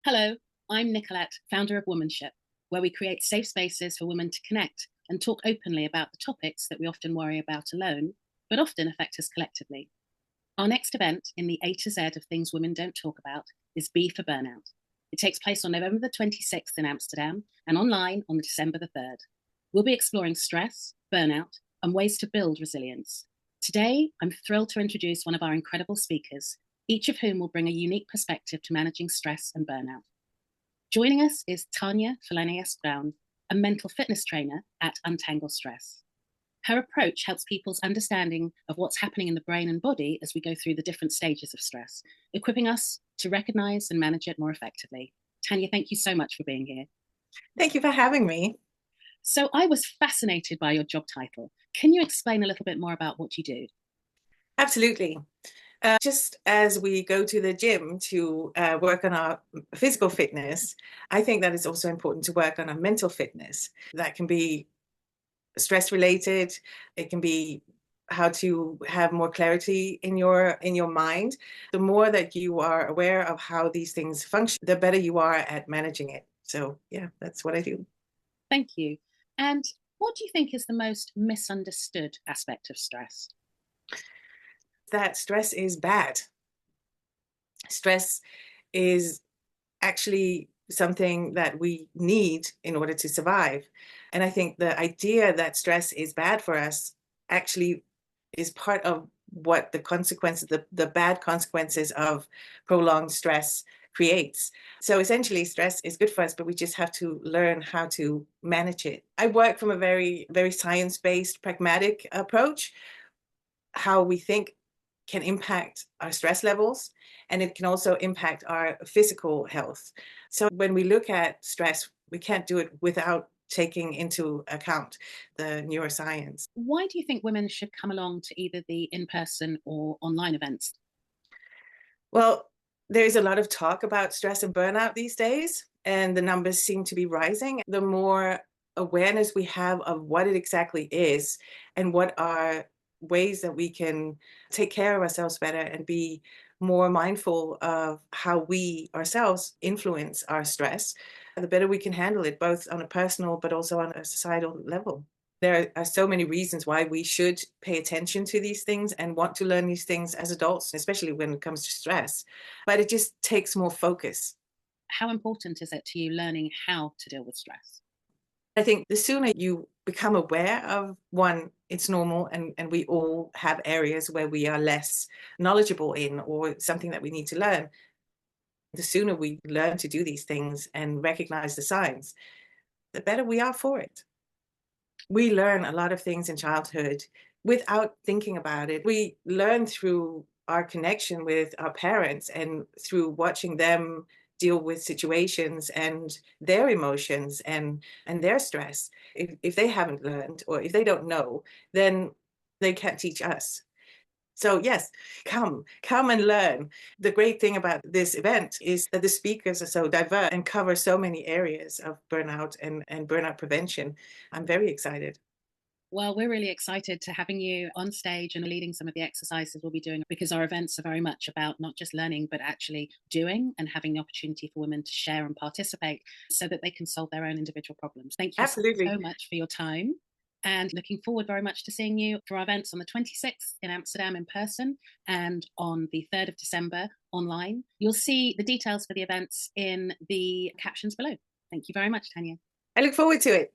Hello, I'm Nicolette, founder of Womanship, where we create safe spaces for women to connect and talk openly about the topics that we often worry about alone, but often affect us collectively. Our next event in the A to Z of things women don't talk about is B for Burnout. It takes place on November the 26th in Amsterdam and online on December the 3rd. We'll be exploring stress, burnout, and ways to build resilience. Today, I'm thrilled to introduce one of our incredible speakers, each of whom will bring a unique perspective to managing stress and burnout. Joining us is Tanya Fallenius-Braun, a mental fitness trainer at Untangle Stress. Her approach helps people's understanding of what's happening in the brain and body as we go through the different stages of stress, equipping us to recognize and manage it more effectively. Tanya, thank you so much for being here. Thank you for having me. So I was fascinated by your job title. Can you explain a little bit more about what you do? Absolutely. Just as we go to the gym to work on our physical fitness, I think that it's also important to work on our mental fitness. That can be stress related. It can be how to have more clarity in your mind. The more that you are aware of how these things function, the better you are at managing it. So yeah, that's what I do. Thank you. And what do you think is the most misunderstood aspect of stress? That stress is bad. Stress is actually something that we need in order to survive. And I think the idea that stress is bad for us actually is part of what the consequences, the bad consequences of prolonged stress creates. So essentially, stress is good for us, but we just have to learn how to manage it. I work from a very, very science-based, pragmatic approach. How we think can impact our stress levels, and it can also impact our physical health. So when we look at stress, we can't do it without taking into account the neuroscience. Why do you think women should come along to either the in-person or online events? Well, there's a lot of talk about stress and burnout these days, and the numbers seem to be rising. The more awareness we have of what it exactly is and what are ways that we can take care of ourselves better and be more mindful of how we ourselves influence our stress, the better we can handle it, both on a personal but also on a societal level. There are so many reasons why we should pay attention to these things and want to learn these things as adults, especially when it comes to stress. But it just takes more focus. How important is it to you learning how to deal with stress? I think the sooner you become aware of one, it's normal, and we all have areas where we are less knowledgeable in or something that we need to learn. The sooner we learn to do these things and recognize the signs, the better we are for it. We learn a lot of things in childhood without thinking about it. We learn through our connection with our parents and through watching them deal with situations and their emotions and their stress. If they haven't learned or if they don't know, then they can't teach us. So yes, come and learn. The great thing about this event is that the speakers are so diverse and cover so many areas of burnout and burnout prevention. I'm very excited. Well, we're really excited to having you on stage and leading some of the exercises we'll be doing because our events are very much about not just learning, but actually doing and having the opportunity for women to share and participate so that they can solve their own individual problems. Thank you Absolutely. so much for your time and looking forward very much to seeing you for our events on the 26th in Amsterdam in person and on the 3rd of December online. You'll see the details for the events in the captions below. Thank you very much, Tanya. I look forward to it.